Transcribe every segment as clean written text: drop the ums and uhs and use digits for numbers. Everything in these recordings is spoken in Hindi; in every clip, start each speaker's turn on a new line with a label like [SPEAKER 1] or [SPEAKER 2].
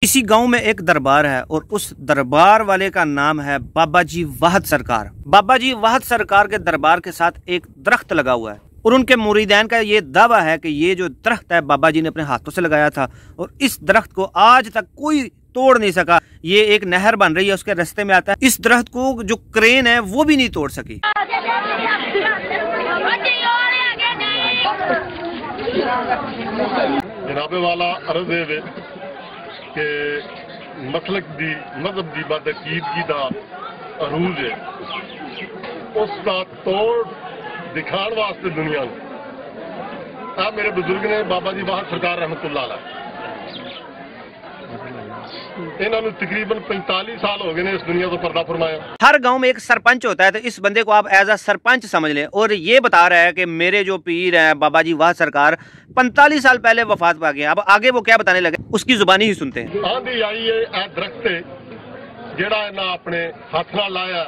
[SPEAKER 1] इसी गांव में एक दरबार है और उस दरबार वाले का नाम है बाबा जी वाहद सरकार। बाबा जी वाहद सरकार के दरबार के साथ एक दरख्त लगा हुआ है और उनके मुरीदैन का ये दावा है कि ये जो दरख्त है बाबा जी ने अपने हाथों से लगाया था और इस दरख्त को आज तक कोई तोड़ नहीं सका। ये एक नहर बन रही है, उसके रास्ते में आता है। इस दरख्त को जो क्रेन है वो भी नहीं तोड़ सकी।
[SPEAKER 2] जनाबे वाला अर्ज है कि मसलक दी मजहब दी बदअकीदगी दा अरूज है, उसका तोड़ दिखाने वास्ते दुनिया ने मेरे बुजुर्ग ने बाबा जी वाहद सरकार रहमतुल्लाह अलैह इन्होंने तकरीबन 45 साल हो गए ने इस दुनिया को पर्दा फरमाया।
[SPEAKER 1] हर गांव में एक सरपंच होता है, तो इस बंदे को आप एज अ सरपंच समझ लें और ये बता रहा है कि मेरे जो पीर हैं बाबा जी वाहद सरकार 45 साल पहले वफात पा गए। अब आगे वो क्या बताने लगे उसकी जुबानी ही सुनते हैं।
[SPEAKER 2] आंधी आई है दरख्त जेड़ा इन्हें अपने हाथ नाल लाया,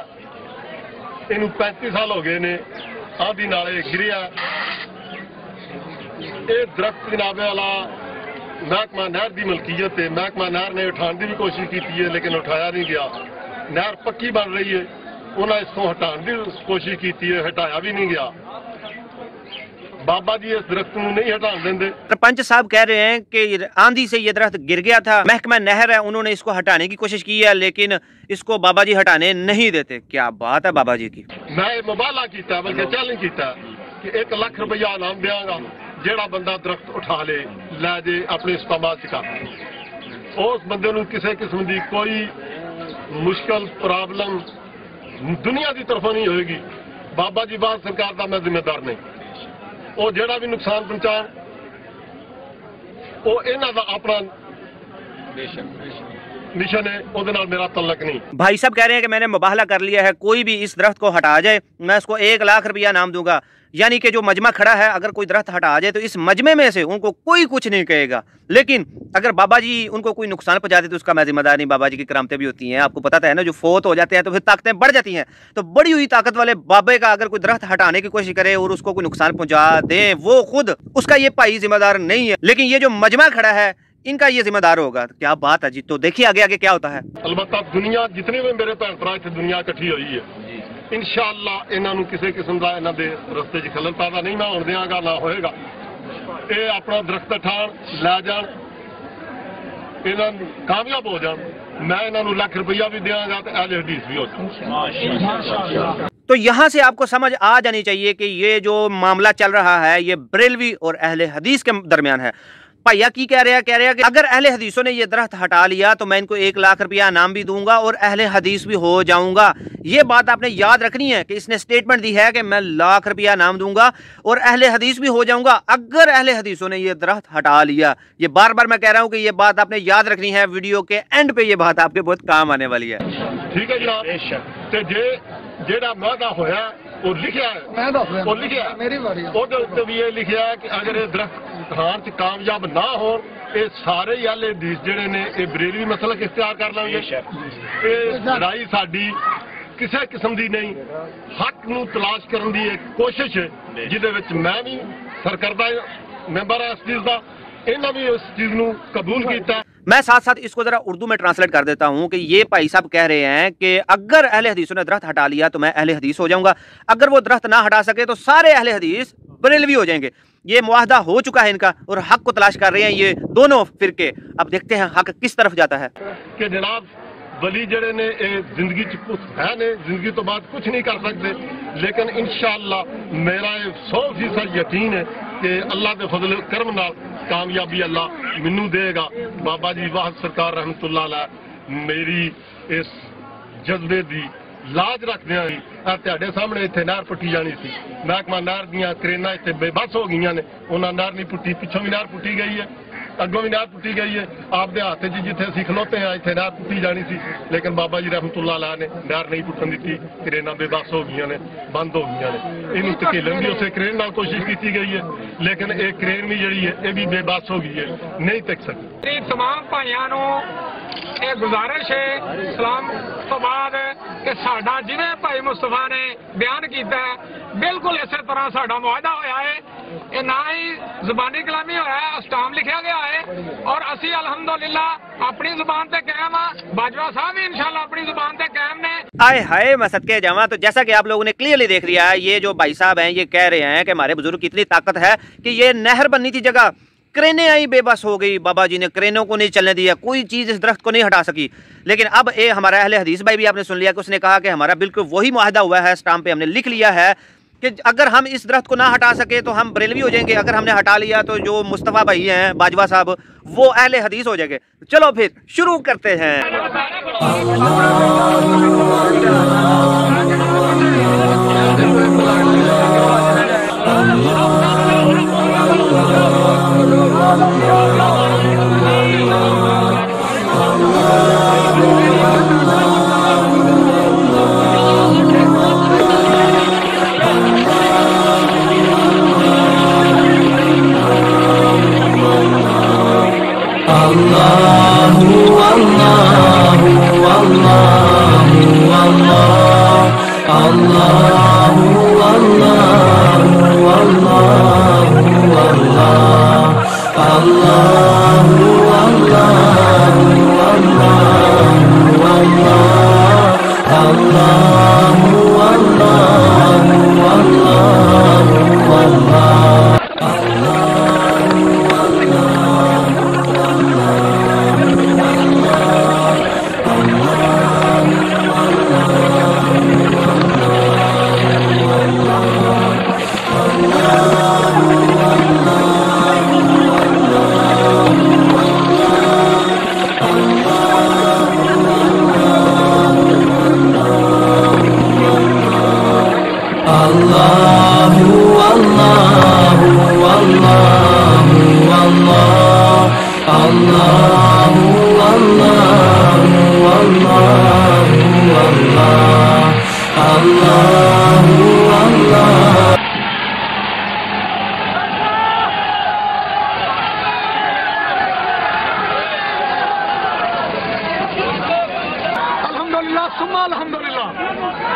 [SPEAKER 2] इनू 35 साल हो गए ने आंधी नाले गिरिया। ये दरख्त जनाबे वाला महकमा नहर की मलकीयत है। महकमा नहर ने उठाने की भी कोशिश की है लेकिन उठाया नहीं गया। नहर पक्की बन रही है, उन्हें इसको हटाने की कोशिश की है, हटाया भी नहीं गया। बाबा जी इस दरख्त को नहीं हटा देंगे।
[SPEAKER 1] सरपंच साहब कह रहे हैं कि आंधी से ये दरख्त गिर गया था, महकमा नहर है उन्होंने इसको हटाने की कोशिश की है लेकिन इसको बाबा जी हटाने नहीं देते। क्या बात है बाबा जी की।
[SPEAKER 2] मैं मुबाला किया बल्कि चैलेंज किया कि 1 लाख रुपया इनाम देंगा जेड़ा बंदा दरख्त उठा ले जे अपने इस्तेमाल च कर। उस बंदे नूं किसी किस्म की कोई मुश्किल प्रॉब्लम दुनिया की तरफों नहीं होएगी। बाबा जी वाहद सरकार का मैं जिम्मेदार नहीं। वो जेड़ा भी नुकसान पहुंचान वो इन्हां दा अपना मिशन है, उहदे नाल मेरा तल्लक नहीं।
[SPEAKER 1] भाई साहब कह रहे हैं कि मैंने मुबाहला कर लिया है, कोई भी इस दरख्त को हटा जाए मैं उसको 1 लाख रुपया इनाम दूंगा। यानी कि जो मजमा खड़ा है अगर कोई दरख्त हटा जाए तो इस मजमे में से उनको कोई कुछ नहीं कहेगा, लेकिन अगर बाबा जी उनको कोई नुकसान पहुंचाते तो उसका मैं जिम्मेदार नहीं। बाबा जी की करामतें भी होती हैं, आपको पता है ना, जो फोत हो जाते हैं तो फिर ताकतें बढ़ जाती हैं। तो बड़ी हुई ताकत वाले बाबे का अगर कोई दरख्त हटाने की कोशिश करे और उसको कोई नुकसान पहुंचा दे, वो खुद उसका ये भाई जिम्मेदार नहीं है, लेकिन ये जो मजमा खड़ा है इनका ये जिम्मेदार होगा। क्या बात है जी। तो देखिए आगे आगे क्या होता है।
[SPEAKER 2] अलबत्ता दुनिया जितने भी मेरे भैन भरा इतने दुनिया इकट्ठी हुई है, इंशाअल्लाह इन्हों किसी किस्म का इन्हों के रस्ते च खलल पैदा नहीं मैं होने देंगा, ना होएगा। ये अपना दरख्त ठाण लै जान, इन्हों कामयाब हो जान, मैं इन्हों लाख रुपया भी देंगा तो अहले हदीस भी हो जाए।
[SPEAKER 1] तो यहाँ से आपको समझ आ जानी चाहिए कि ये जो मामला चल रहा है ये बरेलवी और अहले हदीस के दरमियान है। भैया की कह रहे हैं कि अगर अहले हदीसों ने ये दरख्त हटा लिया तो मैं इनको 1 लाख रुपया इनाम भी दूंगा और अहले हदीस भी हो जाऊंगा। ये बात आपने याद रखनी है कि इसने स्टेटमेंट दी है कि मैं 1 लाख रुपया इनाम दूंगा और अहले हदीस भी हो जाऊंगा अगर अहले हदीसों ने ये दरख्त हटा लिया। ये बार बार मैं कह रहा हूँ कि ये बात आपने याद रखनी है। वीडियो के एंड पे ये बात आपके बहुत काम आने वाली है।
[SPEAKER 2] ठीक है जनाब। जेड़ा वादा होया और लिखा है, और लिखा मेरी बारी ओदे भी ये लिखा है कि अगर ये दरख्त उठाण च कामयाब ना हो ये सारे ही अहले हदीस जेड़े ने ये बरेलवी मसलक इख्तियार कर लेंगे। ये लड़ाई साडी किसी किस्म की नहीं, हक नूं तलाश करने की एक कोशिश है जिहदे विच मैं भी सरकर्दा मैंबर है इस चीज़ का, इन्होंने भी उस चीज़ नूं कबूल किया।
[SPEAKER 1] मैं साथ साथ इसको जरा उर्दू में ट्रांसलेट कर देता हूँ कि ये भाई साहब कह रहे हैं कि अगर अहले हदीसों ने दरख्त हटा लिया तो मैं अहले हदीस हो जाऊंगा, अगर वो दरख्त ना हटा सके तो सारे अहले हदीस बरेलवी हो जाएंगे। ये मुआहदा हो चुका है इनका और हक को तलाश कर रहे हैं ये दोनों फिरके। अब देखते हैं हक किस तरफ जाता है।
[SPEAKER 2] कि जनाब वली जड़े ने जिंदगी कुछ है ने, जिंदगी तो बाद कुछ नहीं कर सकते, लेकिन इंशाअल्लाह मेरा 100% यकीन है कि अल्लाह के फजल करम नाल कामयाबी अल्लाह मैनू देगा। बाबा जी वाहद सरकार रहमतुल्लाह अलैह मेरी इस जज्बे की लाज रखदे हैं। तुहाडे सामने इत्थे नहर पुट्टी जानी सी, महकमा नहर दीयां क्रेनां इत्थे बेबस हो गई ने, उन्हां नहर नहीं पुट्टी, पिछों भी नहर पुट्टी गई है, अगों भी नहर पुट्टी गई है। आपके हाथ च जिथे असीं खलोते हैं इत्थे नहर पुट्टी जानी सी, लेकिन बाबा जी रहमतुल्लाह अलैह ने नहर नहीं पुट्टन दी, क्रेनां बेबस हो गई ने, बंद हो गई ने। इनू धकेलन की उस क्रेन नाल कोशिश की गई है, लेकिन एक क्रेन भी जी है ये भी बेबस हो गई है, नहीं तक सकी।
[SPEAKER 3] तमाम भाइयों नूं ये गुजारिश है सलाम तो बाद कि साडा जिवें भाई मुस्तफा ने बयान किया बिल्कुल इस तरह साडा मुआहदा होया है। ये ना ही जुबानी कलामी होया है, स्टाम लिखा गया है और असी अल्हम्दुलिल्लाह अपनी जुबान से कायम आ, बाजवा साहब भी इंशाल्लाह अपनी जुबान से कायम ने।
[SPEAKER 1] आए हाय मैं सदके जावा। तो जैसा कि आप लोगों ने क्लियरली देख लिया है, ये जो भाई साहब हैं ये कह रहे हैं कि हमारे बुजुर्ग की इतनी ताकत है कि ये नहर बननी थी जगह, क्रेनें आई बेबस हो गई, बाबा जी ने क्रेनों को नहीं चलने दिया, कोई चीज़ इस दरख्त को नहीं हटा सकी। लेकिन अब ये हमारा अहले हदीस भाई भी आपने सुन लिया कि उसने कहा कि हमारा बिल्कुल वही मुआहदा हुआ है, स्टाम्प पे हमने लिख लिया है कि अगर हम इस दरख्त को ना हटा सके तो हम बरेलवी हो जाएंगे, अगर हमने हटा लिया तो जो मुस्तफ़ा भाई हैं बाजवा साहब वो अहले हदीस हो जाएंगे। चलो फिर शुरू करते हैं।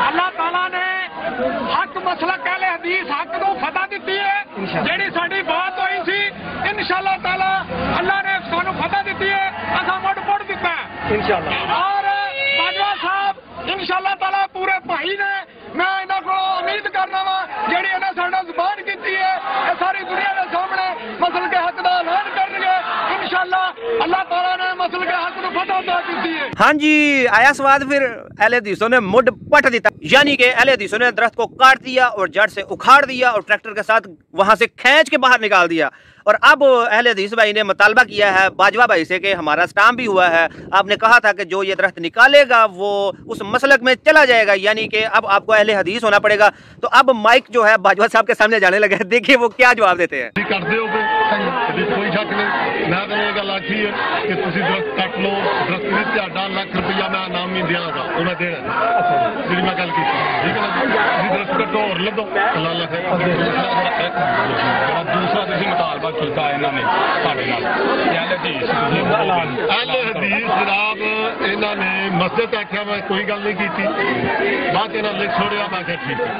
[SPEAKER 3] अल्लाह ताला ने हक मसलक अहले हदीस हक को फतह दी है। जेड़ी साडी बात हुई सी इंशाअल्लाह ताला अल्लाह ने सानू फतह दी है, असा मुड़ पुड़ दिता है इंशाअल्लाह। और बाजवा साहब इंशाअल्लाह ताला पूरे भाई ने मैं इन्हां को उम्मीद करना वा जेड़ी इन्हां साडा जुबान कीती है ये सारी दुनिया के सामने मसल के हक दा ऐलान करनगे इंशाअल्लाह। अल्लाह ताला ने मसल के हक को फतह अता कीती है।
[SPEAKER 1] हाँ जी, आया स्वाद फिर अहले हदीसों ने मुड पट दिया, यानी कि अहले हदीसों ने दरख्त को काट दिया और जड़ से उखाड़ दिया और ट्रैक्टर के साथ वहां से खींच के बाहर निकाल दिया। और अब अहले हदीस भाई ने मुतालबा किया है बाजवा भाई से कि हमारा स्टाम्प भी हुआ है, आपने कहा था कि जो ये दरख्त निकालेगा वो उस मसलक में चला जाएगा, यानी कि अब आपको अहले हदीस होना पड़ेगा। तो अब माइक जो है बाजवा साहब के सामने जाने लगे, देखिए वो क्या जवाब देते हैं।
[SPEAKER 2] कोई शक नहीं, मैं तो ये गल आखी है कि तुसी दरख्त कट लो, दरख्त में ਤੁਹਾਡਾ ਲੱਖ ਰੁਪया मैं इनाम नहीं देगा उन्हें देना जी मैं गल की ठीक है ना। दरख्त कटो और लदो अल्लाह दूसरा तुसी मुतालबा कीता इन्होंने साडे नाल अहले हदीस जनाब इन्होंने मस्जिद आख्या मैं कोई गल नहीं की, बात इन्होंने लिख छोड़िया मैं क्या ठीक है,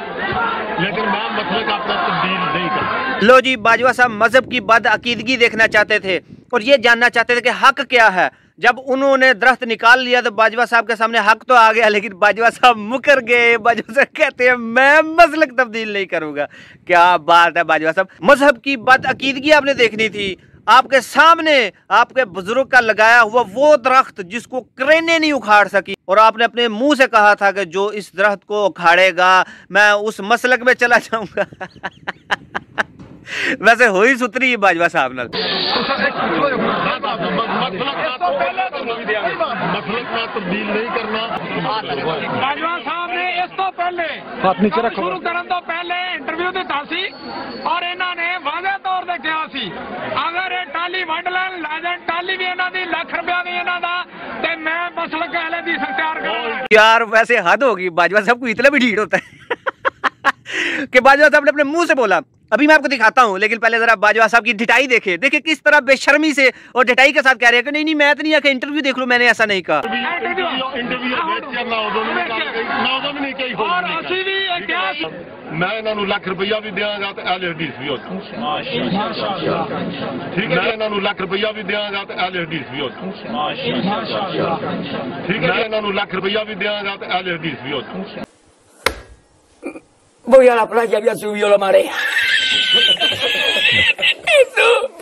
[SPEAKER 2] लेकिन मैं मतलब अपना तब्दील नहीं करता।
[SPEAKER 1] लो जी, बाजवा साहब मजहब की बदअकीदगी देखना चाहते थे और ये जानना चाहते थे कि हक क्या है। जब उन्होंने दरख्त निकाल लिया तो बाजवा साहब के सामने हक तो आ गया, लेकिन बाजवा साहब मुकर गए। बाजवा साहब कहते हैं मैं मसलक तब्दील नहीं करूंगा। क्या बात है बाजवा साहब, मजहब की बदअकीदगी आपने देखनी थी। आपके सामने आपके बुजुर्ग का लगाया हुआ वो दरख्त जिसको क्रेनें नहीं उखाड़ सकी, और आपने अपने मुंह से कहा था कि जो इस दरख्त को उखाड़ेगा मैं उस मसलक में चला जाऊंगा। वैसे हो ही सुतरी बाजवा साहब नाल।
[SPEAKER 2] तब्दील नहीं करना।
[SPEAKER 3] बाजवा साहब ने इस तो पहले शुरू करने तो पहले इंटरव्यू दिता सी और इन्होंने वाज़े तौर पर कहा सी अगर ये टाली वंड लैन लेजेंड टाली भी इन्हों की लाख रुपया भी इन्हों का ते मैं मसलक अहले दी तैयार करूंगा।
[SPEAKER 1] यार वैसे हद होगी, बाजवा साहब को इतना भी ढीठ होता है कि बाजवा साहब ने अपने मुंह से बोला अभी मैं आपको दिखाता हूँ, लेकिन पहले जरा बाजवा साहब की ढिटाई देखिए किस तरह बेशर्मी से और ढिटाई के साथ कह रहे हैं कि नहीं मैं तो नहीं आके इंटरव्यू देख लूं, मैंने ऐसा नहीं कहा।
[SPEAKER 2] मैं इन्हों लाख रुपया भी देंगा तो अहले हदीस भी हो ठीक है, मैं इन्हों लाख रुपया भी देंगा तो अहले हदीस भी हो ठीक है, मैं इन्हों लाख रुपया भी देंगा तो अहले हदीस भी हो।
[SPEAKER 4] Voy a la playa, voy a subir la marea. Eso.